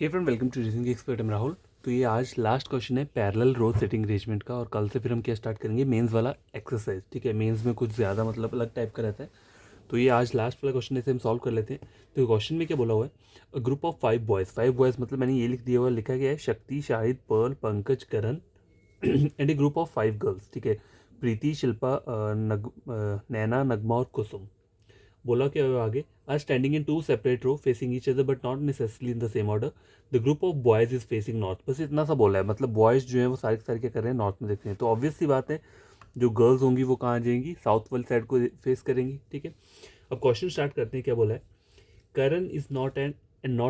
Hey friend, welcome to reasoning expert. Am Rahul. तो ये आज लास्ट क्वेश्चन है पैरेलल रो सेटिंग अरेंजमेंट का, और कल से फिर हम क्या स्टार्ट करेंगे, मेंस वाला एक्सरसाइज। ठीक है, मेंस में कुछ ज़्यादा मतलब अलग टाइप का रहता है, तो ये आज लास्ट वाला क्वेश्चन ऐसे हम सॉल्व कर लेते हैं। तो क्वेश्चन में क्या बोला हुआ है, अ ग्रुप ऑफ 5 बॉयज़ मतलब मैंने ये लिख दिया हुआ, लिखा गया है Shakti, Shahid, Pearl, Pankaj, Karan and a group of 5 girls. ठीक है, प्रीति, शिल्पा, नैना, नगमा और कुसुम। बोला क्या हुआ आगे, are standing in two separate row facing each other but not necessarily in the same order. The group of boys is facing north. बस इतना सा बोला है, मतलब बॉयज जो है वो सारे के सारे क्या कर रहे हैं, नॉर्थ में देख रहे हैं। तो ऑब्वियस सी बात है, जो गर्ल्स होंगी वो कहाँ आ जाएंगी, साउथ वाली साइड को फेस करेंगी। ठीक है, अब क्वेश्चन स्टार्ट करते हैं। क्या बोला है, Karan is not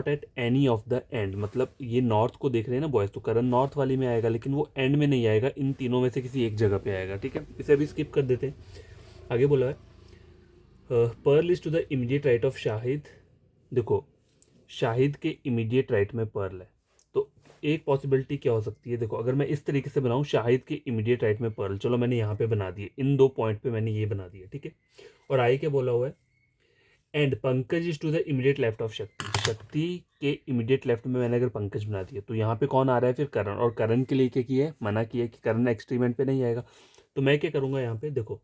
at any of the end. मतलब ये नॉर्थ को देख रहे हैं ना बॉयज, तो करण नॉर्थ वाली में आएगा, लेकिन वो एंड में नहीं आएगा, इन तीनों में से किसी एक जगह पे आएगा। ठीक है, इसे अभी स्किप कर देते हैं। आगे बोला है, Pearl is to the immediate right of Shahid. देखो, शाहिद के इमीडिएट राइट में पर्ल है, तो एक पॉसिबिलिटी क्या हो सकती है। देखो, अगर मैं इस तरीके से बनाऊं, शाहिद के इमीडिएट राइट में पर्ल, चलो मैंने यहाँ पे बना दिए, इन दो पॉइंट पे मैंने ये बना दिया। ठीक है, और आई क्या बोला हुआ है, and Pankaj is to the immediate left of Shakti. Shakti के इमीडिएट लेफ्ट में मैंने अगर पंकज बना दिया, तो यहाँ पे कौन आ रहा है फिर, करण। और करण के लिए क्या किया है, मना किया है कि करण एक्सट्रीम एंड पे नहीं आएगा। तो मैं क्या करूँगा यहाँ पे, देखो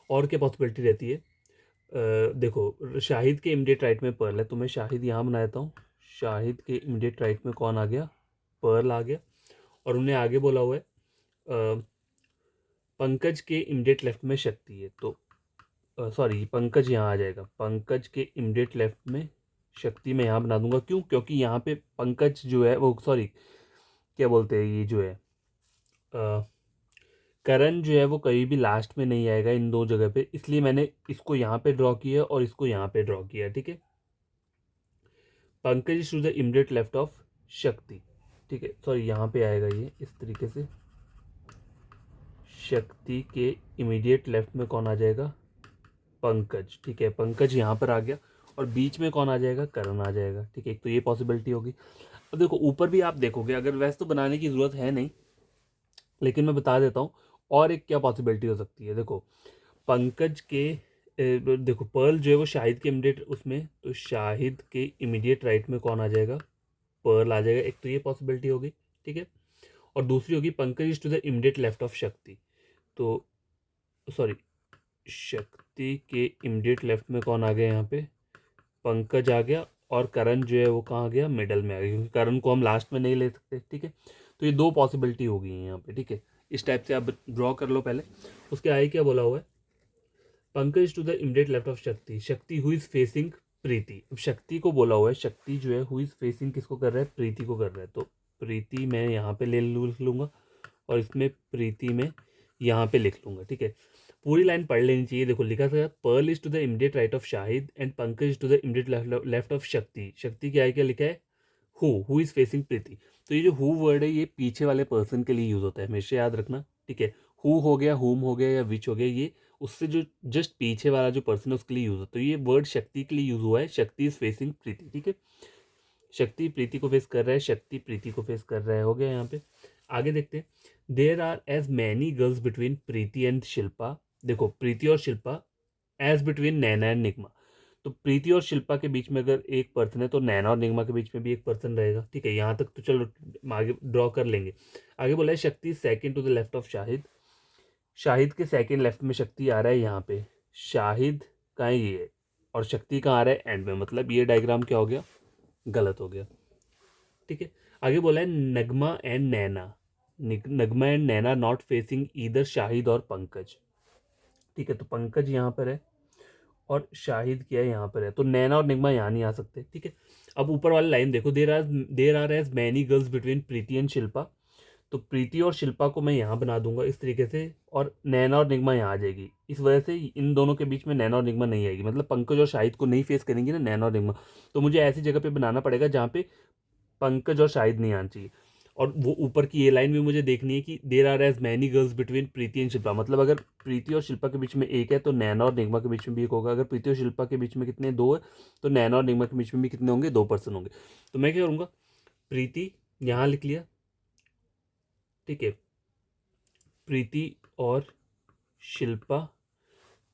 और क्या पॉसिबिलिटी रहती है। देखो, शाहिद के इमीडिएट राइट में पर्ल है, तो मैं शाहिद यहाँ बना देता हूँ। शाहिद के इमीडिएट राइट में कौन आ गया, पर्ल आ गया। और उन्हें आगे बोला हुआ है, पंकज के इमीडिएट लेफ्ट में शक्ति है, तो सॉरी, पंकज यहाँ आ जाएगा। पंकज के इमीडिएट लेफ्ट में शक्ति मैं यहाँ बना दूंगा। क्यों, क्योंकि यहाँ पे पंकज जो है वो, सॉरी क्या बोलते हैं, ये जो है करण जो है वो कहीं भी लास्ट में नहीं आएगा इन दो जगह पे, इसलिए मैंने इसको यहाँ पे ड्रॉ किया और इसको यहाँ पे ड्रॉ किया। ठीक है, Pankaj is to the immediate left of Shakti. ठीक है, सॉरी यहाँ पे आएगा ये इस तरीके से, शक्ति के इमीडिएट लेफ्ट में कौन आ जाएगा, पंकज। ठीक है, पंकज यहाँ पर आ गया, और बीच में कौन आ जाएगा, करण आ जाएगा। ठीक है, तो ये पॉसिबिलिटी होगी। अब देखो, ऊपर भी आप देखोगे, अगर वैसे तो बनाने की ज़रूरत है नहीं, लेकिन मैं बता देता हूँ और एक क्या पॉसिबिलिटी हो सकती है। देखो, पंकज के देखो, पर्ल जो है वो शाहिद के इमीडिएट उसमें, तो शाहिद के इमीडिएट राइट में कौन आ जाएगा, पर्ल आ जाएगा। एक तो ये पॉसिबिलिटी होगी। ठीक है, और दूसरी होगी Pankaj is to the immediate left of Shakti. तो सॉरी, शक्ति के इमीडिएट लेफ्ट में कौन आ गया, यहाँ पे पंकज आ गया, और करण जो है वो कहाँ आ गया, मिडल में आ गया, क्योंकि करण को हम लास्ट में नहीं ले सकते। ठीक है, तो ये दो पॉसिबिलिटी हो गई हैं यहाँ पे। ठीक है, इस टाइप से आप ड्रॉ कर लो पहले। उसके आगे क्या बोला हुआ है, Pankaj to the immediate left of Shakti. Shakti who is facing प्रीति। अब शक्ति को बोला हुआ है, शक्ति जो है हु इज फेसिंग किसको कर रहा है, प्रीति को कर रहा है। तो प्रीति मैं यहाँ पे लिख लूँगा, और इसमें प्रीति में यहाँ पे लिख लूँगा। ठीक है, पूरी लाइन पढ़ लेनी चाहिए। देखो, लिखा था Pearl is to the immediate right of Shahid and Pankaj is to the immediate left of Shakti. Shakti क्या है, क्या लिखा है, हु इज फेसिंग प्रीति। तो ये जो हु वर्ड है, ये पीछे वाले पर्सन के लिए यूज होता है, हमेशा याद रखना। ठीक है, हु हो गया, हुम हो गया, या विच हो गया, ये उससे जो जस्ट पीछे वाला जो पर्सन है उसके लिए यूज होता है। तो ये वर्ड शक्ति के लिए यूज हुआ है, शक्ति इज फेसिंग प्रीति। ठीक है, शक्ति प्रीति को फेस कर रहा है, शक्ति प्रीति को फेस कर रहा है, हो गया यहाँ पे। आगे देखते हैं, there are as many girls between Preeti and Shilpa. देखो, प्रीति और Shilpa as between Naina and Nigma. तो प्रीति और शिल्पा के बीच में अगर एक पर्सन है, तो नैना और निगमा के बीच में भी एक पर्सन रहेगा। ठीक है, यहाँ तक तो चलो आगे ड्रॉ कर लेंगे। आगे बोला है, Shakti second to the left of Shahid. Shahid के सेकंड लेफ्ट में शक्ति आ रहा है यहाँ पे, शाहिद कहाँ है, ये, और शक्ति कहाँ आ रहा है, एंड में। मतलब ये डायग्राम क्या हो गया, गलत हो गया। ठीक है, आगे बोला है, Nagma and Naina. Nagma and Naina not facing either Shahid और पंकज। ठीक है, तो पंकज यहाँ पर है और शाहिद क्या है, यहाँ पर है, तो नैना और निगमा यहाँ नहीं आ सकते। ठीक है, अब ऊपर वाली लाइन देखो, there are as many girls between Preeti and Shilpa. तो प्रीति और शिल्पा को मैं यहाँ बना दूंगा इस तरीके से, और नैना और निगमा यहाँ आ जाएगी। इस वजह से इन दोनों के बीच में नैना और निगमा नहीं आएगी, मतलब पंकज और शाहिद को नहीं फेस करेंगी ना नैना और निगमा। तो मुझे ऐसी जगह पे बनाना पड़ेगा जहाँ पे पंकज और शाहिद नहीं आना चाहिए। और वो ऊपर की ये लाइन भी मुझे देखनी है कि there are as many girls between Preeti and Shilpa. मतलब अगर प्रीति और शिल्पा के बीच में एक है, तो नैना और निगमा के बीच में भी एक होगा। अगर प्रीति और शिल्पा के बीच में कितने, दो है, तो नैना और निगमा के बीच में भी कितने होंगे, दो पर्सन होंगे। तो मैं क्या करूँगा, प्रीति यहाँ लिख लिया। ठीक है, प्रीति और शिल्पा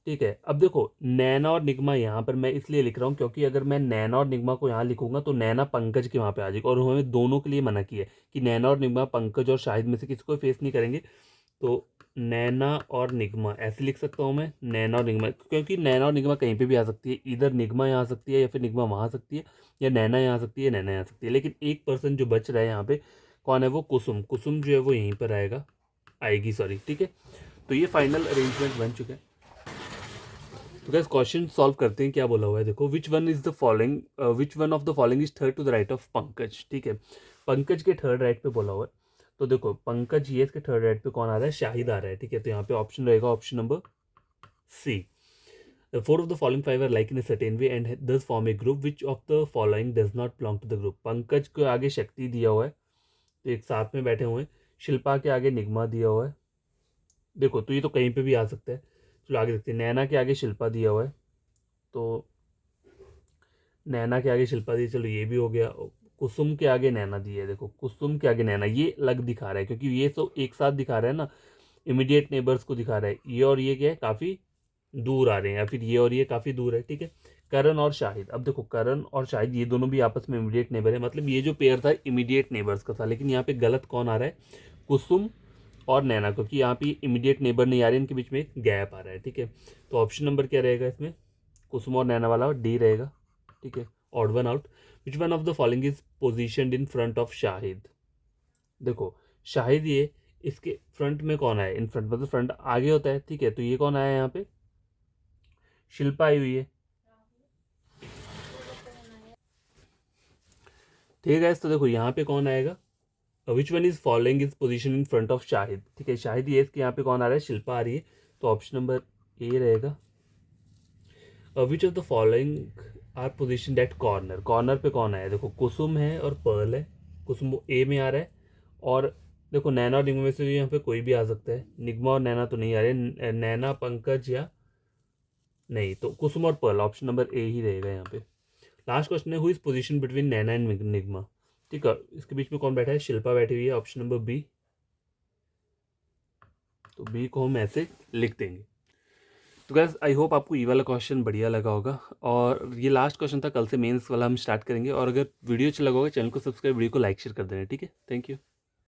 ठीक है। अब देखो नैना और निगमा यहाँ पर मैं इसलिए लिख रहा हूँ क्योंकि अगर मैं नैना और निगमा को यहाँ लिखूंगा तो नैना पंकज के वहाँ पे आ जाएगा, और उन्होंने दोनों के लिए मना किया है कि नैना और निगमा पंकज और शाहिद में से किसी को फेस नहीं करेंगे। तो नैना और निगमा ऐसे लिख सकता हूँ मैं, नैना और निगमा, क्योंकि नैना और निगमा कहीं पे भी आ सकती है, इधर निगमा यहाँ आ सकती है या फिर निगमा वहाँ आ सकती है, या नैना यहाँ आ सकती है, नैना यहाँ आ सकती है। लेकिन एक पर्सन जो बच रहा है यहाँ पे कौन है, वो कुसुम। कुसुम जो है वो यहीं पर आएगी सॉरी, ठीक है। तो ये फाइनल अरेंजमेंट बन चुका है। तो गैस क्वेश्चन सॉल्व करते हैं, क्या बोला हुआ है देखो, which one is the following, which one of the following is third to the right of Pankaj, ठीक है। पंकज के थर्ड राइट पे बोला हुआ है, तो देखो पंकज ये के थर्ड राइट पे कौन आ रहा है, शाहिद आ रहा है, ठीक है। तो यहाँ पे ऑप्शन रहेगा option number C. Four of the following five are like in a certain way and thus form a group, which of the following does not belong to the group. Pankaj को आगे शक्ति दिया हुआ है, तो एक साथ में बैठे हुए हैं। शिल्पा के आगे निगमा दिया हुआ है, देखो तो ये तो कहीं पे भी आ सकता है। चलो आगे देखते हैं, नैना के आगे शिल्पा दिया हुआ है, तो नैना के आगे शिल्पा दी, चलो ये भी हो गया। कुसुम के आगे नैना दी है, देखो कुसुम के आगे नैना, ये अलग दिखा रहा है क्योंकि ये तो एक साथ दिखा रहा है ना, इमीडिएट नेबर्स को दिखा रहा है। ये और ये क्या है, काफ़ी दूर आ रहे हैं, या फिर ये और ये काफ़ी दूर है, ठीक है। करण और शाहिद, अब देखो करण और शाहिद ये दोनों भी आपस में इमीडिएट नेबर है, मतलब ये जो पेयर था इमीडिएट नेबर्स का था। लेकिन यहाँ पे गलत कौन आ रहा है, कुसुम और नैना, क्योंकि यहाँ पे इमीडिएट नेबर नहीं आ रहे, इनके बीच में एक गैप आ रहा है, ठीक है। तो ऑप्शन नंबर क्या रहेगा इसमें, कुसुम और नैना वाला डी रहेगा, ठीक है। Odd one out. Which one of the following is position in front of Shahid, देखो शाहिद ये, इसके फ्रंट में कौन आया, इन फ्रंट, मतलब फ्रंट आगे होता है, ठीक है। तो ये कौन आया यहाँ पे, शिल्पा आई हुई है, ठीक है। तो देखो यहाँ पे कौन आएगा, विच one is following is position in front of Shahid, ठीक है। शाहिद ये इसके यहाँ पे कौन आ रहा है, शिल्पा आ रही है, तो ऑप्शन नंबर ए रहेगा। Which of the following are position at corner, corner पे कौन आया, देखो कुसुम है और पर्ल है, कुसुम ए में आ रहा है। और देखो नैना और निगमा में से यहाँ पे कोई भी आ सकता है, निगमा और नैना तो नहीं आ रहे, नैना पंकज या नहीं, तो कुसुम और पर्ल, ऑप्शन नंबर ए ही रहेगा यहाँ पे। लास्ट क्वेश्चन है, who is position between Naina and Nigma, ठीक है। इसके बीच में कौन बैठा है, शिल्पा बैठी हुई है, ऑप्शन नंबर बी। तो बी को हम ऐसे लिख देंगे। तो गैस आई होप आपको ये वाला क्वेश्चन बढ़िया लगा होगा, और ये लास्ट क्वेश्चन था, कल से मेंस वाला हम स्टार्ट करेंगे। और अगर वीडियो अच्छा लगा होगा, चैनल को सब्सक्राइब, वीडियो को लाइक शेयर कर देना, ठीक है। Thank you.